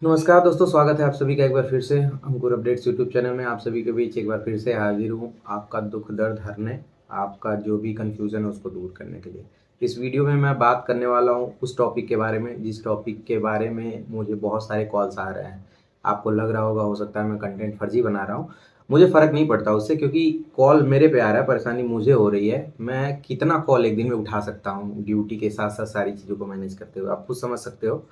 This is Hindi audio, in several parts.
नमस्कार दोस्तों, स्वागत है आप सभी का एक बार फिर से अंकुर अपडेट्स यूट्यूब चैनल में। आप सभी के बीच एक बार फिर से हाजिर हूँ आपका दुख दर्द हरने, आपका जो भी कन्फ्यूज़न है उसको दूर करने के लिए। इस वीडियो में मैं बात करने वाला हूँ उस टॉपिक के बारे में जिस टॉपिक के बारे में मुझे बहुत सारे कॉल्स आ रहे हैं। आपको लग रहा होगा, हो सकता है मैं कंटेंट फर्जी बना रहा हूँ। मुझे फ़र्क नहीं पड़ता उससे, क्योंकि कॉल मेरे पे आ रहा है, परेशानी मुझे हो रही है। मैं कितना कॉल एक दिन में उठा सकता हूँ ड्यूटी के साथ-साथ सारी चीज़ों को मैनेज करते हुए, आप खुद समझ सकते हो।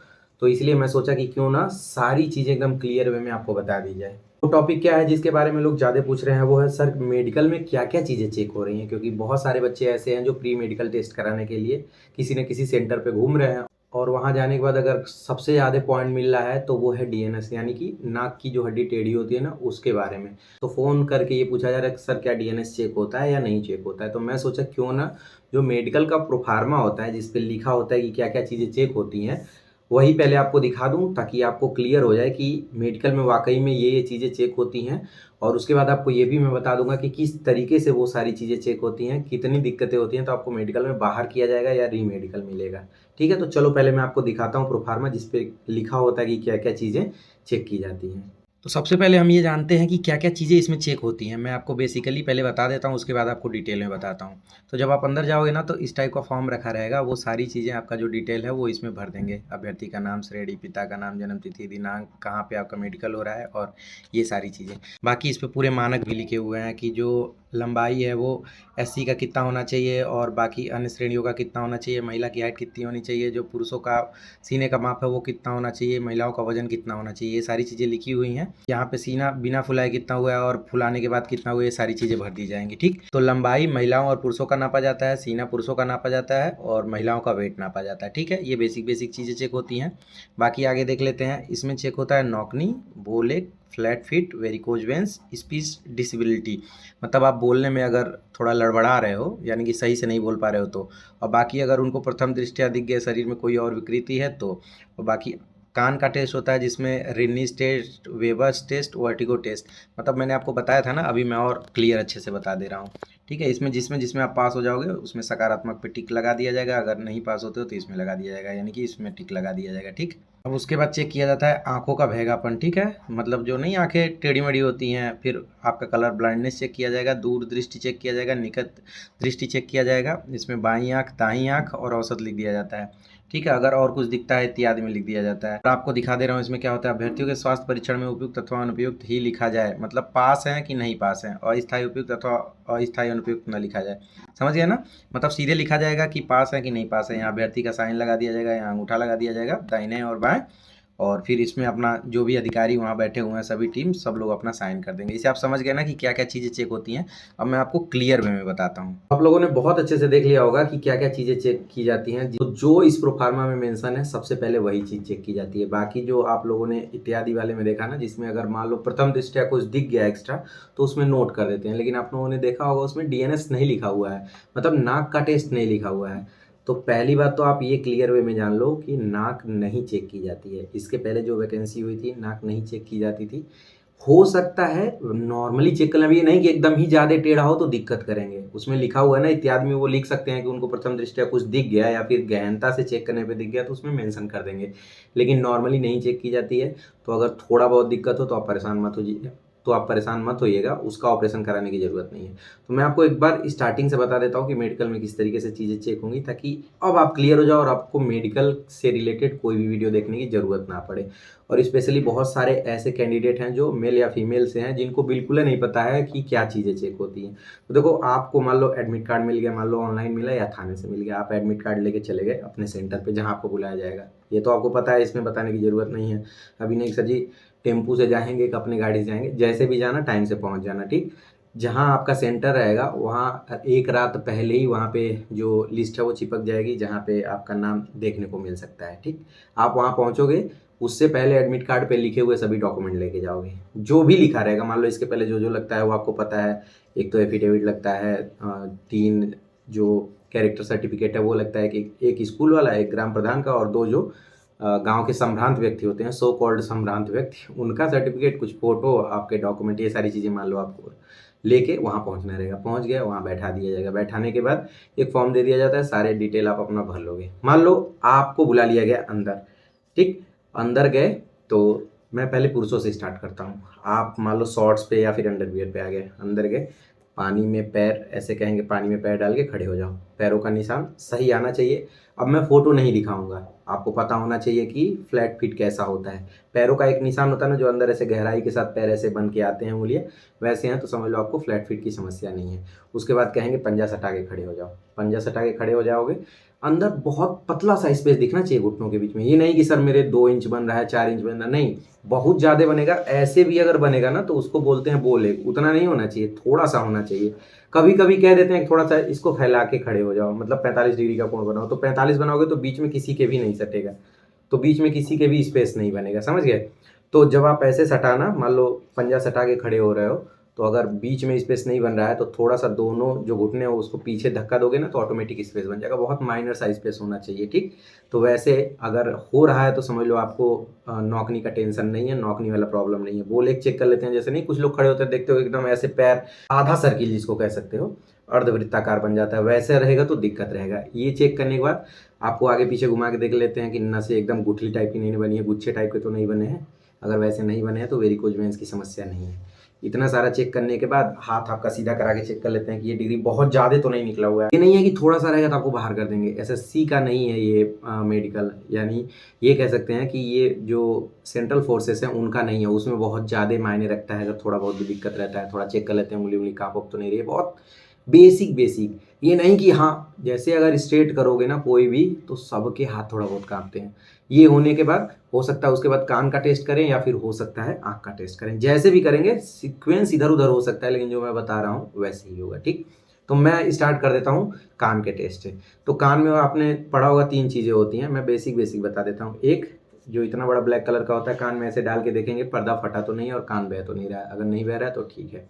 तो इसलिए मैं सोचा कि क्यों ना सारी चीज़ें एकदम क्लियर वे में आपको बता दी जाए। तो टॉपिक क्या है जिसके बारे में लोग ज़्यादा पूछ रहे हैं, वो है सर मेडिकल में क्या-क्या चीज़ें चेक हो रही हैं? क्योंकि बहुत सारे बच्चे ऐसे हैं जो प्री मेडिकल टेस्ट कराने के लिए किसी न किसी सेंटर पे घूम रहे हैं, और वहाँ जाने के बाद अगर सबसे ज़्यादा पॉइंट मिल रहा है तो वो है डीएनएस, यानी कि नाक की जो हड्डी टेढ़ी होती है ना, उसके बारे में। तो फ़ोन करके ये पूछा जा रहा है कि सर क्या डीएनएस चेक होता है या नहीं चेक होता है? तो मैं सोचा क्यों ना जो मेडिकल का प्रोफ़ार्मा होता है जिस पे लिखा होता है कि क्या-क्या चीज़ें चेक होती हैं, वही पहले आपको दिखा दूँ, ताकि आपको क्लियर हो जाए कि मेडिकल में वाक़ई में ये चीज़ें चेक होती हैं। और उसके बाद आपको ये भी मैं बता दूँगा कि किस तरीके से वो सारी चीज़ें चेक होती हैं, कितनी दिक्कतें होती हैं, तो आपको मेडिकल में बाहर किया जाएगा या री-मेडिकल मिलेगा। ठीक है? तो चलो पहले मैं आपको दिखाता हूँ प्रोफ़ार्मा जिस पे लिखा होता है कि क्या-क्या चीज़ें चेक की जाती हैं। तो सबसे पहले हम ये जानते हैं कि क्या-क्या चीज़ें इसमें चेक होती हैं। मैं आपको बेसिकली पहले बता देता हूँ, उसके बाद आपको डिटेल में बताता हूँ। तो जब आप अंदर जाओगे ना, तो इस टाइप का फॉर्म रखा रहेगा, वो सारी चीज़ें आपका जो डिटेल है वो इसमें भर देंगे। अभ्यर्थी का नाम, श्रेणी, पिता का नाम, जन्म तिथि, दिनांक, कहाँ पे आपका मेडिकल हो रहा है और ये सारी चीज़ें। बाकी इस पे पूरे मानक भी लिखे हुए हैं कि जो लंबाई है वो एससी का कितना होना चाहिए और बाकी अन्य श्रेणियों का कितना होना चाहिए, महिला की हाइट कितनी होनी चाहिए, जो पुरुषों का सीने का माप है वो कितना होना चाहिए, महिलाओं का वजन कितना होना चाहिए, ये सारी चीज़ें लिखी हुई हैं। यहाँ पे सीना बिना फुलाए कितना हुआ है और फुलाने के बाद कितना हुआ, ये सारी चीज़ें भर दी जाएंगी। ठीक, तो लंबाई महिलाओं और पुरुषों का नापा जाता है, सीना पुरुषों का नापा जाता है और महिलाओं का वेट नापा जाता है। ठीक है, ये बेसिक बेसिक चीज़ें चेक होती हैं। बाकी आगे देख लेते हैं। इसमें चेक होता है knock knee, bowleg, flat feet, varicose veins, speech disability. मतलब आप बोलने में अगर थोड़ा लड़बड़ा रहे हो, यानी कि सही से नहीं बोल पा रहे हो तो। और बाकी अगर उनको प्रथम दृष्टया दिख गया शरीर में कोई और विकृति है तो। और बाकी कान का टेस्ट होता है जिसमें Rinne's test, Weber's test, vertigo test. मतलब मैंने आपको बताया था ना, अभी मैं और क्लियर अच्छे से बता दे रहा हूँ। ठीक है, इसमें जिसमें जिसमें आप पास हो जाओगे उसमें सकारात्मक पे टिक लगा दिया जाएगा, अगर नहीं पास होते हो तो इसमें लगा दिया जाएगा, यानी कि इसमें टिक लगा दिया जाएगा। ठीक, अब उसके बाद चेक किया जाता है आँखों का भेगापन। ठीक है, मतलब जो नहीं आँखें टेढ़ी-मेढ़ी होती हैं, फिर आपका कलर ब्लाइंडनेस चेक किया जाएगा, दूर दृष्टि चेक किया जाएगा, निकट दृष्टि चेक किया जाएगा। इसमें बाईं आँख, दाईं आँख और औसत लिख दिया जाता है। ठीक है, अगर और कुछ दिखता है इत्यादि में लिख दिया जाता है। और आपको दिखा दे रहा हूँ इसमें क्या होता है। अभ्यर्थियों के स्वास्थ्य परीक्षण में उपयुक्त अथवा अनुपयुक्त ही लिखा जाए, मतलब पास हैं कि नहीं पास हैं। अस्थायी उपयुक्त अथवा अस्थायी अनुपयुक्त न लिखा जाए। समझ गए ना? मतलब सीधे लिखा जाएगा कि पास है कि नहीं पास है। यहाँ अभ्यर्थी का साइन लगा दिया जाएगा, यहाँ अंगूठा लगा दिया जाएगा दाहिने और बाएं, और फिर इसमें अपना जो भी अधिकारी वहाँ बैठे हुए हैं सभी टीम सब लोग अपना साइन कर देंगे। इसे आप समझ गए ना कि क्या क्या चीज़ें चेक होती हैं। अब मैं आपको क्लियर वे में बताता हूँ। आप लोगों ने बहुत अच्छे से देख लिया होगा कि क्या क्या चीज़ें चेक की जाती हैं। जो इस प्रोफार्मा में मेंशन है सबसे पहले वही चीज़ चेक की जाती है। बाकी जो आप लोगों ने इत्यादि वाले में देखा ना, जिसमें अगर मान लो प्रथम दृष्टया कुछ दिख गया एक्स्ट्रा तो उसमें नोट कर देते हैं, लेकिन आप लोगों ने देखा होगा उसमें डीएनएस नहीं लिखा हुआ है, मतलब नाक का टेस्ट नहीं लिखा हुआ है। तो पहली बात तो आप ये क्लियर वे में जान लो कि नाक नहीं चेक की जाती है। इसके पहले जो वैकेंसी हुई थी नाक नहीं चेक की जाती थी। हो सकता है नॉर्मली चेक करना, भी ये नहीं कि एकदम ही ज़्यादा टेढ़ा हो तो दिक्कत करेंगे। उसमें लिखा हुआ है ना इत्यादि में, वो लिख सकते हैं कि उनको प्रथम दृष्टया कुछ दिख गया या फिर गहनता से चेक करने पे दिख गया तो उसमें मेंशन कर देंगे। लेकिन नॉर्मली नहीं चेक की जाती है। तो अगर थोड़ा बहुत दिक्कत हो तो आप परेशान मत होइएगा, उसका ऑपरेशन कराने की ज़रूरत नहीं है। तो मैं आपको एक बार स्टार्टिंग से बता देता हूँ कि मेडिकल में किस तरीके से चीज़ें चेक होंगी, ताकि अब आप क्लियर हो जाओ और आपको मेडिकल से रिलेटेड कोई भी वीडियो देखने की ज़रूरत ना पड़े। और स्पेशली बहुत सारे ऐसे कैंडिडेट हैं जो मेल या फीमेल से हैं, जिनको बिल्कुल ही नहीं पता है कि क्या चीज़ें चेक होती हैं। तो देखो, आपको मान लो एडमिट कार्ड मिल गया, मान लो ऑनलाइन मिला या थाने से मिल गया, आप एडमिट कार्ड लेके चले गए अपने सेंटर पे जहाँ आपको बुलाया जाएगा। ये तो आपको पता है, इसमें बताने की ज़रूरत नहीं है। अभी नहीं सर जी, टेम्पू से जाएँगे कि अपनी गाड़ी से जाएँगे, जैसे भी जाना टाइम से पहुँच जाना, ठीक? जहाँ आपका सेंटर रहेगा वहाँ एक रात पहले ही वहाँ पे जो लिस्ट है वो चिपक जाएगी, जहाँ पे आपका नाम देखने को मिल सकता है, ठीक? आप वहाँ पहुँचोगे, उससे पहले एडमिट कार्ड पे लिखे हुए सभी डॉक्यूमेंट लेके जाओगे। जो भी लिखा रहेगा, मान लो इसके पहले जो लगता है वो आपको पता है। एक तो एफिडेविट लगता है, 3 जो कैरेक्टर सर्टिफ़िकेट है वो लगता है, कि एक स्कूल वाला, एक ग्राम प्रधान का, और 2 जो गाँव के संभ्रांत व्यक्ति होते हैं, सो कॉल्ड संभ्रांत व्यक्ति, उनका सर्टिफ़िकेट, कुछ फ़ोटो, आपके डॉक्यूमेंट, ये सारी चीज़ें मान लो आपको लेके वहाँ पहुँचना रहेगा। पहुँच गए, वहाँ बैठा दिया जाएगा। बैठाने के बाद एक फॉर्म दे दिया जाता है, सारे डिटेल आप अपना भर लोगे। मान लो आपको बुला लिया गया अंदर, ठीक? अंदर गए, तो मैं पहले पुरुषों से स्टार्ट करता हूँ। आप मान लो शॉर्ट्स पे या फिर अंडरवियर पे आ गए, अंदर गए, पानी में पैर ऐसे कहेंगे, पानी में पैर डाल के खड़े हो जाओ, पैरों का निशान सही आना चाहिए। अब मैं फ़ोटो नहीं दिखाऊंगा, आपको पता होना चाहिए कि फ्लैट फिट कैसा होता है। पैरों का एक निशान होता है ना, जो अंदर ऐसे गहराई के साथ पैर ऐसे बन के आते हैं, उंगलियाँ वैसे हैं, तो समझ लो आपको फ्लैट फिट की समस्या नहीं है। उसके बाद कहेंगे पंजा सटा के खड़े हो जाओ, पंजा सटा के खड़े हो जाओगे, अंदर बहुत पतला सा स्पेस दिखना चाहिए घुटनों के बीच में। ये नहीं कि सर मेरे 2 इंच बन रहा है, 4 इंच बन रहा है, नहीं, बहुत ज़्यादा बनेगा। ऐसे भी अगर बनेगा ना तो उसको बोलते हैं बो लेग। उतना नहीं होना चाहिए, थोड़ा सा होना चाहिए। कभी कभी कह देते हैं कि थोड़ा सा इसको फैला के खड़े हो जाओ, मतलब 45 डिग्री का कोण बनाओ, तो 45 बनाओगे तो बीच में किसी के भी नहीं सटेगा, तो बीच में किसी के भी स्पेस नहीं बनेगा, समझ गए। तो जब आप ऐसे सटाना, मान लो पंजा सटा के खड़े हो रहे हो, तो अगर बीच में स्पेस नहीं बन रहा है तो थोड़ा सा दोनों जो घुटने हो उसको पीछे धक्का दोगे ना, तो ऑटोमेटिक स्पेस बन जाएगा। बहुत माइनर सा स्पेस होना चाहिए, ठीक। तो वैसे अगर हो रहा है तो समझ लो आपको नौकनी का टेंशन नहीं है, नौकनी वाला प्रॉब्लम नहीं है। वो लेग चेक कर लेते हैं। जैसे नहीं, कुछ लोग खड़े होते हैं, देखते हो एकदम ऐसे पैर आधा सर्किल जिसको कह सकते हो, अर्धवृत्ताकार बन जाता है, वैसे रहेगा तो दिक्कत रहेगा। ये चेक करने के बाद आपको आगे पीछे घुमा के देख लेते हैं कि नसें एकदम गुठली टाइप की नहीं बनी है, गुच्छे टाइप के तो नहीं बने हैं। अगर वैसे नहीं बने हैं तो वेरिकोज वेन्स की समस्या नहीं है। इतना सारा चेक करने के बाद हाथ आपका सीधा करा के चेक कर लेते हैं कि ये डिग्री बहुत ज़्यादा तो नहीं निकला हुआ है। ये नहीं है कि थोड़ा सा रहेगा तो आपको बाहर कर देंगे, एसएससी का नहीं है ये मेडिकल, यानी ये कह सकते हैं कि ये जो सेंट्रल फोर्सेस हैं उनका नहीं है, उसमें बहुत ज़्यादा मायने रखता है। अगर थोड़ा बहुत भी दिक्कत रहता है, थोड़ा चेक कर लेते हैं, उंगली उंगली काँप तो नहीं रही है, बहुत बेसिक बेसिक। ये नहीं कि हाँ, जैसे अगर स्ट्रेट करोगे ना कोई भी तो सबके हाथ थोड़ा बहुत कांपते हैं। ये होने के बाद हो सकता है उसके बाद कान का टेस्ट करें या फिर हो सकता है आँख का टेस्ट करें। जैसे भी करेंगे सीक्वेंस इधर उधर हो सकता है, लेकिन जो मैं बता रहा हूँ वैसे ही होगा, ठीक। तो मैं स्टार्ट कर देता हूँ कान के टेस्ट से। तो कान में आपने पढ़ा होगा 3 चीज़ें होती हैं, मैं बेसिक बेसिक बता देता हूँ। एक, जो इतना बड़ा ब्लैक कलर का होता है, कान में ऐसे डाल के देखेंगे पर्दा फटा तो नहीं है और कान बह तो नहीं रहा है। अगर नहीं बह रहा है तो ठीक है।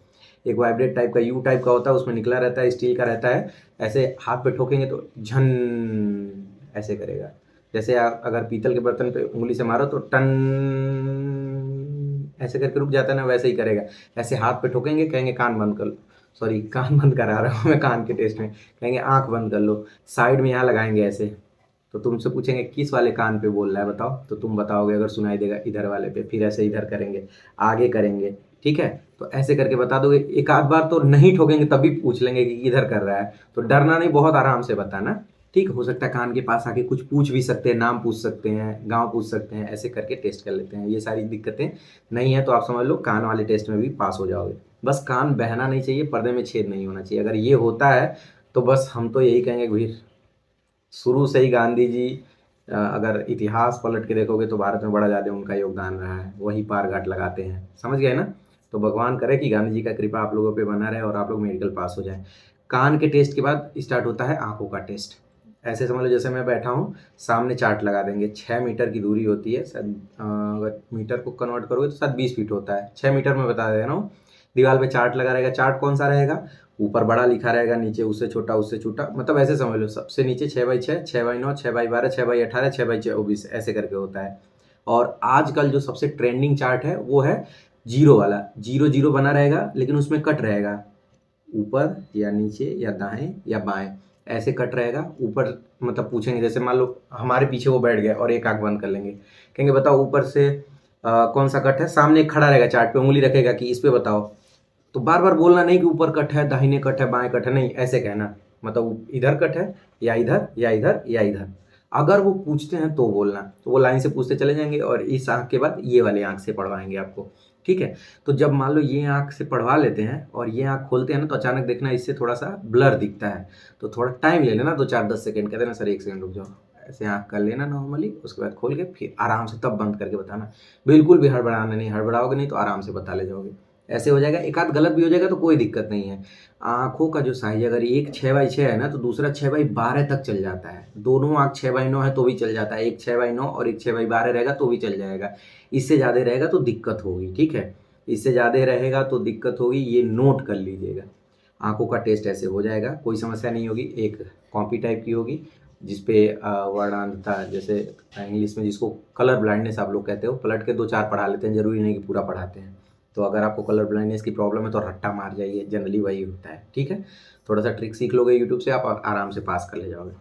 एक वाइब्रेट टाइप का यू टाइप का होता है, उसमें निकला रहता है, स्टील का रहता है, ऐसे हाथ पे ठोकेंगे तो झन ऐसे करेगा। जैसे आप अगर पीतल के बर्तन पे उंगली से मारो तो टन ऐसे करके रुक जाता है ना, वैसे ही करेगा। ऐसे हाथ पे ठोकेंगे, कहेंगे कान बंद कर लो, सॉरी कान बंद करा रहा हूँ मैं कान के टेस्ट में, कहेंगे आंख बंद कर लो, साइड में यहाँ लगाएंगे ऐसे, तो तुमसे पूछेंगे किस वाले कान पे बोल रहा है बताओ, तो तुम बताओगे, अगर सुनाई देगा इधर वाले पे, फिर ऐसे इधर करेंगे, आगे करेंगे, ठीक है। तो ऐसे करके बता दोगे। एक आध बार तो नहीं ठोकेंगे तब भी पूछ लेंगे कि किधर कर रहा है, तो डरना नहीं, बहुत आराम से बताना, ठीक। हो सकता है कान के पास आके कुछ पूछ भी सकते हैं, नाम पूछ सकते हैं, गांव पूछ सकते हैं, ऐसे करके टेस्ट कर लेते हैं। ये सारी दिक्कतें नहीं है तो आप समझ लो कान वाले टेस्ट में भी पास हो जाओगे। बस कान बहना नहीं चाहिए, पर्दे में छेद नहीं होना चाहिए। अगर ये होता है तो बस हम तो यही कहेंगे भाई, शुरू से ही गांधी जी, अगर इतिहास पलट के देखोगे तो भारत में बड़ा ज़्यादा उनका योगदान रहा है, वही पार घाट लगाते हैं, समझ गए ना। तो भगवान करे कि गांधी जी का कृपा आप लोगों पे बना रहे और आप लोग मेडिकल पास हो जाए। कान के टेस्ट के बाद स्टार्ट होता है आंखों का टेस्ट। ऐसे समझ लो जैसे मैं बैठा हूँ, सामने चार्ट लगा देंगे, 6 मीटर की दूरी होती है शायद, अगर मीटर को कन्वर्ट करोगे तो शायद 20 फीट होता है, 6 मीटर में बता दे रहा हूँ। दीवार पे चार्ट लगा रहेगा, चार्ट कौन सा रहेगा, ऊपर बड़ा लिखा रहेगा, नीचे उससे छोटा उससे छोटा, मतलब ऐसे समझ लो, सबसे नीचे 6x6, 6x9, 6x12, 6x18, 6x24 ऐसे करके होता है। और आजकल जो सबसे ट्रेंडिंग चार्ट है वो है जीरो वाला, जीरो जीरो बना रहेगा लेकिन उसमें कट रहेगा, ऊपर या नीचे या दाएं या बाएं, ऐसे कट रहेगा ऊपर। मतलब पूछेंगे, जैसे मान लो हमारे पीछे वो बैठ गया और एक आंख बंद कर लेंगे, कहेंगे बताओ ऊपर से कौन सा कट है, सामने एक खड़ा रहेगा चार्ट पे, उंगली रखेगा कि इस पे बताओ। तो बार बार बोलना नहीं कि ऊपर कट है, दाहिने कट है, बाएं कट है, नहीं, ऐसे कहना, मतलब इधर कट है या इधर या इधर या इधर। अगर वो पूछते हैं तो बोलना, तो वो लाइन से पूछते चले जाएंगे और इस आंख के बाद ये वाली आंख से पढ़वाएंगे आपको, ठीक है। तो जब मान लो ये आंख से पढ़वा लेते हैं और ये आंख खोलते हैं ना, तो अचानक देखना इससे थोड़ा सा ब्लर दिखता है, तो थोड़ा टाइम ले लेना, 2 4 10 सेकेंड, कहते ना सर 1 सेकेंड रुक जाओ, ऐसे आंख कर लेना नॉर्मली, उसके बाद खोल के फिर आराम से तब बंद करके बताना। बिल्कुल भी हड़बड़ाना नहीं, हड़बड़ाओगे नहीं तो आराम से बता ले जाओगे, ऐसे हो जाएगा। एक आध गलत भी हो जाएगा तो कोई दिक्कत नहीं है। आंखों का जो साइज, अगर एक 6x6 है ना तो दूसरा 6x12 तक चल जाता है, दोनों आंख 6x9 है तो भी चल जाता है, एक 6x9 और एक 6x12 रहेगा तो भी चल जाएगा। इससे ज़्यादा रहेगा तो दिक्कत होगी, ठीक है, इससे ज़्यादा रहेगा तो दिक्कत होगी, ये नोट कर लीजिएगा। आंखों का टेस्ट ऐसे हो जाएगा, कोई समस्या नहीं होगी। एक कॉपी टाइप की होगी जिसपे वर्णांधता, जैसे इंग्लिश में जिसको कलर ब्लाइंडनेस आप लोग कहते हो, पलट के 2 4 पढ़ा लेते हैं, जरूरी नहीं कि पूरा पढ़ाते हैं। तो अगर आपको कलर ब्लाइंडनेस की प्रॉब्लम है तो रट्टा मार जाइए, जनरली वही होता है, ठीक है। थोड़ा सा ट्रिक सीख लोगे यूट्यूब से, आप आराम से पास कर ले जाओगे।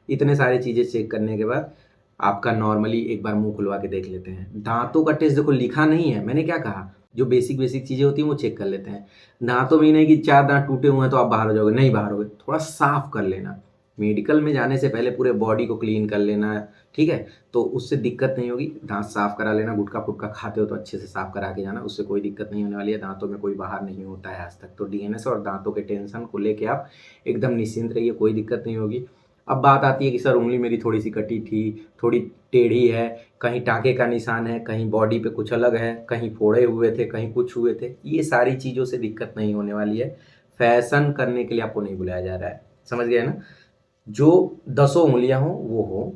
इतने सारी चीज़ें चेक करने के बाद आपका नॉर्मली एक बार मुँह खुलवा के देख लेते हैं। दाँतों का टेस्ट देखो लिखा नहीं है, मैंने क्या कहा, जो बेसिक चीज़ें होती हैं वो चेक कर लेते हैं। दाँतों में ही नहीं कि 4 दाँत टूटे हुए हैं तो आप बाहर हो जाओगे, नहीं बाहर होगे, थोड़ा साफ कर लेना। मेडिकल में जाने से पहले पूरे बॉडी को क्लीन कर लेना, ठीक है? तो उससे दिक्कत नहीं होगी। दाँत साफ करा लेना, गुटखा-फुटखा खाते हो तो अच्छे से साफ करा के जाना, उससे कोई दिक्कत नहीं होने वाली है। दाँतों में कोई बाहर नहीं होता है आज तक। तो डीएनएस और दाँतों के टेंशन को लेके आप एकदम निश्चिंत रहिए, कोई दिक्कत नहीं होगी। अब बात आती है कि सर उँगली मेरी थोड़ी-सी कटी थी, थोड़ी टेढ़ी है, कहीं टाँके का निशान है, कहीं बॉडी पे कुछ अलग है, कहीं फोड़े हुए थे, कहीं कुछ हुए थे। ये सारी चीज़ों से दिक्कत नहीं होने वाली है। फैशन करने के लिए आपको नहीं बुलाया जा रहा है। समझ गए ना? जो दसों उँगलियाँ हों वो हों,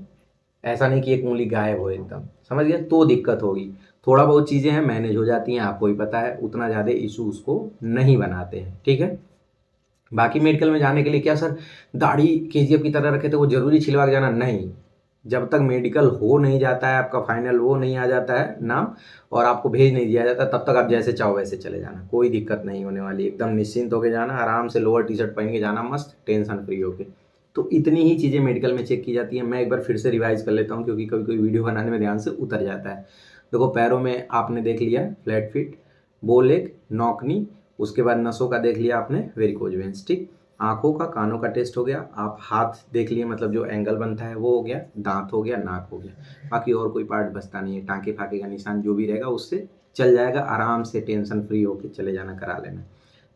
ऐसा नहीं कि एक उँगली गायब हो एकदम, समझ गए? तो दिक्कत होगी। थोड़ा बहुत चीज़ें हैं मैनेज हो जाती हैं, आपको ही पता है, उतना ज़्यादा इश्यू उसको नहीं बनाते हैं, ठीक है? बाकी मेडिकल में जाने के लिए क्या सर दाढ़ी केजीएफ की तरह रखे थे वो ज़रूरी छिलवा के जाना? नहीं। जब तक मेडिकल हो नहीं जाता है, आपका फाइनल वो नहीं आ जाता है नाम और आपको भेज नहीं दिया जाता, तब तक आप जैसे चाहो वैसे चले जाना, कोई दिक्कत नहीं होने वाली। एकदम निश्चिंत होके जाना, आराम से लोअर टी-शर्ट पहन के जाना मस्त, टेंशन फ्री होके। तो इतनी ही चीज़ें मेडिकल में चेक की जाती हैं। मैं एक बार फिर से रिवाइज़ कर लेता हूँ क्योंकि कभी-कभी वीडियो बनाने में ध्यान से उतर जाता है। देखो पैरों में आपने देख लिया फ्लैट फीट, बो लेग, नॉक नी, उसके बाद नसों का देख लिया आपने वेरिकोज वेन्स, ठीक? आँखों का, कानों का टेस्ट हो गया, आप हाथ देख लिए मतलब जो एंगल बनता है वो हो गया, दाँत हो गया, नाक हो गया। बाकी और कोई पार्ट बचता नहीं है, टाँके-फाँके का निशान जो भी रहेगा उससे चल जाएगा, आराम से टेंशन फ्री होके चले जाना, करा लेना।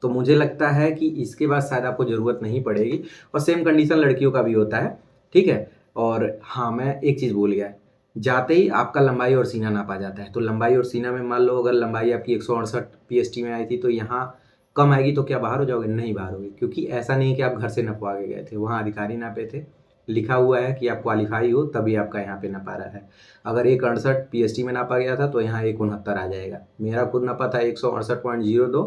तो मुझे लगता है कि इसके बाद शायद आपको ज़रूरत नहीं पड़ेगी और सेम कंडीशन लड़कियों का भी होता है, ठीक है? और हाँ, मैं एक चीज़ भूल गया, जाते ही आपका लंबाई और सीना नापा जाता है, तो लंबाई और सीना में मान लो अगर लंबाई आपकी 168 पीएसटी में आई थी, तो यहाँ कम आएगी तो क्या बाहर हो जाओगे? नहीं बाहर होगे क्योंकि ऐसा नहीं है कि आप घर से नपवा के गए थे, वहाँ अधिकारी नापे थे, लिखा हुआ है कि आप क्वालीफाई हो तभी आपका यहाँ पे नपा रहा है। अगर 168 पीएसटी में नापा गया था तो यहाँ 169 आ जाएगा। मेरा खुद नपा था 168.02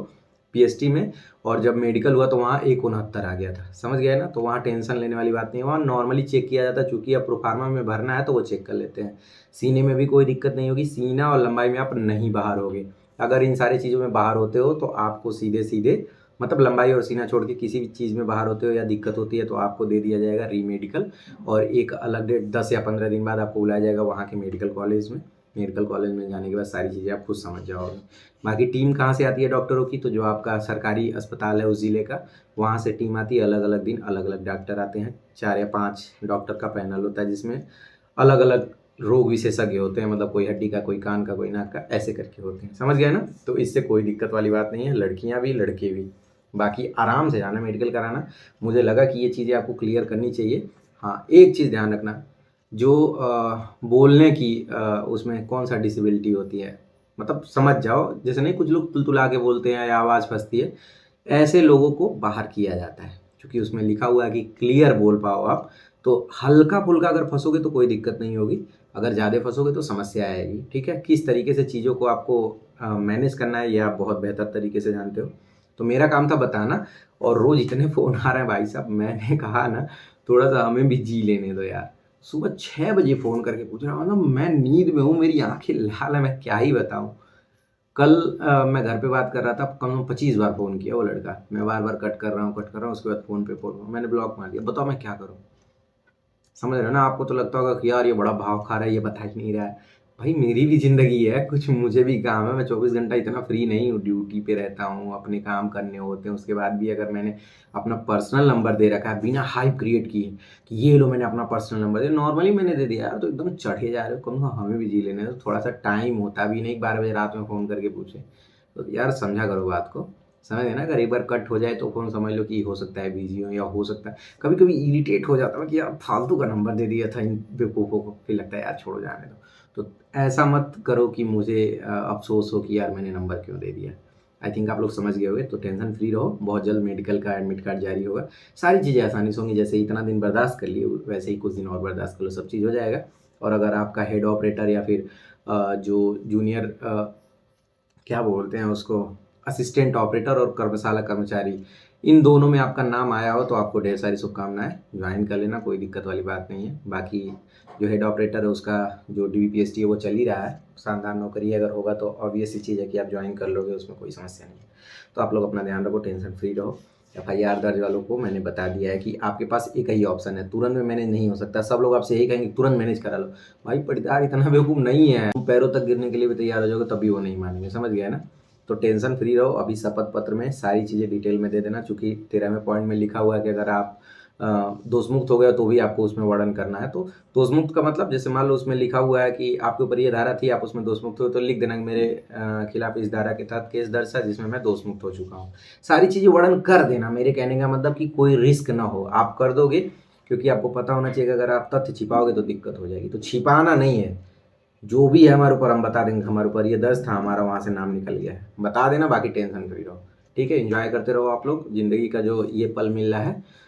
पीएसटी में और जब मेडिकल हुआ तो वहाँ 169 आ गया था। समझ गए ना? तो वहाँ टेंशन लेने वाली बात नहीं है, वहाँ नॉर्मली चेक किया जाता है, चूँकि अब प्रोफार्मा में भरना है तो वो चेक कर लेते हैं। सीने में भी कोई दिक्कत नहीं होगी, सीना और लंबाई में आप नहीं बाहर होगे। अगर इन सारी चीज़ों में बाहर होते हो तो आपको सीधे-सीधे मतलब लंबाई और सीना छोड़ के किसी भी चीज़ में बाहर होते हो या दिक्कत होती है तो आपको दे दिया जाएगा री-मेडिकल और एक अलग डेट 10 या 15 दिन बाद आपको बुलाया जाएगा वहाँ के मेडिकल कॉलेज में। मेडिकल कॉलेज में जाने के बाद सारी चीज़ें आप खुद समझ जाओगे। बाकी टीम कहाँ से आती है डॉक्टरों की? तो जो आपका सरकारी अस्पताल है उस ज़िले का, वहाँ से टीम आती है, अलग-अलग दिन अलग-अलग डॉक्टर आते हैं। 4 या 5 डॉक्टर का पैनल होता है जिसमें अलग-अलग रोग विशेषज्ञ होते हैं, मतलब कोई हड्डी का, कोई कान का, कोई नाक का, ऐसे करके होते हैं। समझ गए ना? तो इससे कोई दिक्कत वाली बात नहीं है, लड़कियाँ भी, लड़के भी। बाकी आराम से जाना मेडिकल कराना। मुझे लगा कि ये चीज़ें आपको क्लियर करनी चाहिए। हाँ, एक चीज़ ध्यान रखना, जो बोलने की उसमें कौन-सा डिसेबिलिटी होती है, मतलब समझ जाओ, जैसे नहीं कुछ लोग तुलतुला के बोलते हैं या आवाज़ फँसती है, ऐसे लोगों को बाहर किया जाता है। क्योंकि उसमें लिखा हुआ है कि क्लियर बोल पाओ आप, तो हल्का-फुल्का अगर फँसोगे तो कोई दिक्कत नहीं होगी, अगर ज़्यादा फँसोगे तो समस्या आएगी, ठीक है? किस तरीके से चीज़ों को आपको मैनेज करना है ये आप बहुत बेहतर तरीके से जानते हो। तो मेरा काम था बताना और रोज़ इतने फ़ोन आ रहे हैं भाई साहब, मैंने कहा ना थोड़ा-सा हमें भी जी लेने दो यार। सुबह 6 बजे फ़ोन करके पूछ रहा हूँ ना, मैं नींद में हूँ, मेरी आँखें लाल हैं, मैं क्या ही बताऊँ। कल मैं घर पे बात कर रहा था, कम से कम 25 बार फ़ोन किया वो लड़का। मैं बार-बार कट कर रहा हूँ, उसके बाद फ़ोन पे फ़ोन मैंने ब्लॉक मार दिया। बताओ मैं क्या करूँ? समझ रहे हो ना? आपको तो लगता होगा कि यार ये बड़ा भाव खा रहा है, ये बता ही नहीं रहा है। भाई मेरी भी ज़िंदगी है, कुछ मुझे भी काम है, मैं 24 घंटा इतना फ्री नहीं हूँ, ड्यूटी पे रहता हूँ, अपने काम करने होते हैं। उसके बाद भी अगर मैंने अपना पर्सनल नंबर दे रखा है बिना हाइप क्रिएट किए कि ये लो मैंने अपना पर्सनल नंबर दिया, नॉर्मली मैंने दे दिया यार, तो एकदम चढ़े जा रहे हो। कहूँगा हमें भी जी लेने दो, थोड़ा-सा टाइम होता भी नहीं, 12 बजे रात में फ़ोन करके पूछें। तो यार समझा करो बात को, समझ गए ना? अगर एक बार कट हो जाए तो फ़ोन समझ लो कि हो सकता है बिज़ी हो या हो सकता है कभी-कभी इरिटेट हो जाता हूँ कि यार फालतू का नंबर दे दिया था इन बेवकूफ़ों को, फिर लगता है यार छोड़ो जाने दो। तो ऐसा मत करो कि मुझे अफ़सोस हो कि यार मैंने नंबर क्यों दे दिया। आई थिंक आप लोग समझ गए होंगे, तो टेंशन फ्री रहो, बहुत जल्द मेडिकल का एडमिट कार्ड जारी होगा। सारी चीज़ें आसानी से होंगी, जैसे इतना दिन बर्दाश्त कर लिए, वैसे ही कुछ दिन और बर्दाश्त कर लो, सब चीज़ हो जाएगा। और अगर आपका हेड ऑपरेटर या फिर जो जूनियर क्या बोलते हैं उसको, असिस्टेंट ऑपरेटर और कर्मशाला कर्मचारी, इन दोनों में आपका नाम आया हो तो आपको ढेर सारी शुभकामनाएँ, ज्वाइन कर लेना, कोई दिक्कत वाली बात नहीं है। बाकी जो हेड ऑपरेटर है उसका जो डीवीपीएसटी है वो चल ही रहा है, शानदार नौकरी अगर होगा तो ऑब्वियस सी चीज़ है कि आप ज्वाइन कर लोगे, उसमें कोई समस्या नहीं है। तो आप लोग अपना ध्यान रखो, टेंशन फ्री रहो। FIR दर्ज वालों को मैंने बता दिया है कि आपके पास एक ही ऑप्शन है, तुरंत में मैनेज नहीं हो सकता। सब लोग आपसे यही कहेंगे तुरंत मैनेज करा लो। भाई पटीदार इतना बेवकूफ़ नहीं है, तुम पैरों तक गिरने के लिए भी तैयार हो जाओगे तभी वो नहीं मानेंगे, समझ गया ना। तो टेंशन फ्री रहो। अभी शपथ पत्र में सारी चीज़ें डिटेल में दे देना, चूँकि 13वें पॉइंट में लिखा हुआ है कि अगर आप दोषमुक्त हो गया तो भी आपको उसमें वर्णन करना है। तो दोषमुक्त का मतलब जैसे मान लो उसमें लिखा हुआ है कि आपके ऊपर ये धारा थी, आप उसमें दोषमुक्त हुए, तो लिख देना कि मेरे खिलाफ इस धारा के तहत केस दर्ज है जिसमें मैं दोषमुक्त हो चुका हूँ। सारी चीज़ें वर्णन कर देना। मेरे कहने का मतलब कि कोई रिस्क ना हो, आप कर दोगे, क्योंकि आपको पता होना चाहिए कि अगर आप तथ्य छिपाओगे तो दिक्कत हो जाएगी। तो छिपाना नहीं है, जो भी है हमारे ऊपर हम बता देंगे, हमारे ऊपर ये दर्ज था, हमारा वहाँ से नाम निकल गया है, बता देना, बाकी टेंशन फ्री रहो। ठीक है, एंजॉय करते रहो आप लोग। ज़िंदगी का जो ये पल मिल रहा है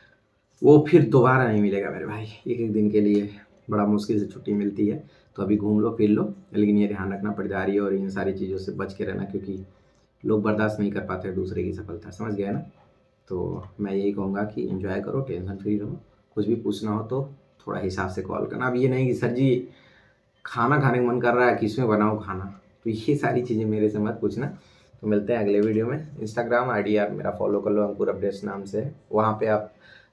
वो फिर दोबारा नहीं मिलेगा मेरे भाई। एक एक दिन के लिए बड़ा मुश्किल से छुट्टी मिलती है, तो अभी घूम लो फिर लो, लेकिन ये ध्यान रखना पड़दारी और इन सारी चीज़ों से बच के रहना, क्योंकि लोग बर्दाश्त नहीं कर पाते दूसरे की सफलता, समझ गया ना। तो मैं यही कहूँगा कि एंजॉय करो, टेंशन फ्री रहो। कुछ भी पूछना हो तो थोड़ा हिसाब से कॉल करना। अब ये नहीं कि सर जी खाना खाने का मन कर रहा है, किसमें बनाऊँ खाना, तो ये सारी चीज़ें मेरे से मत पूछना। तो मिलते हैं अगले वीडियो में। इंस्टाग्राम आईडी आप मेरा फॉलो कर लो, अंकुर अपडेट्स नाम से है, वहाँ पे आप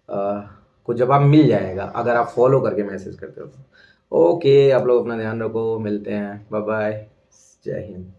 को जवाब मिल जाएगा अगर आप फॉलो करके मैसेज करते हो तो। ओके, आप लोग अपना ध्यान रखो, मिलते हैं, बाय बाय, जय हिंद।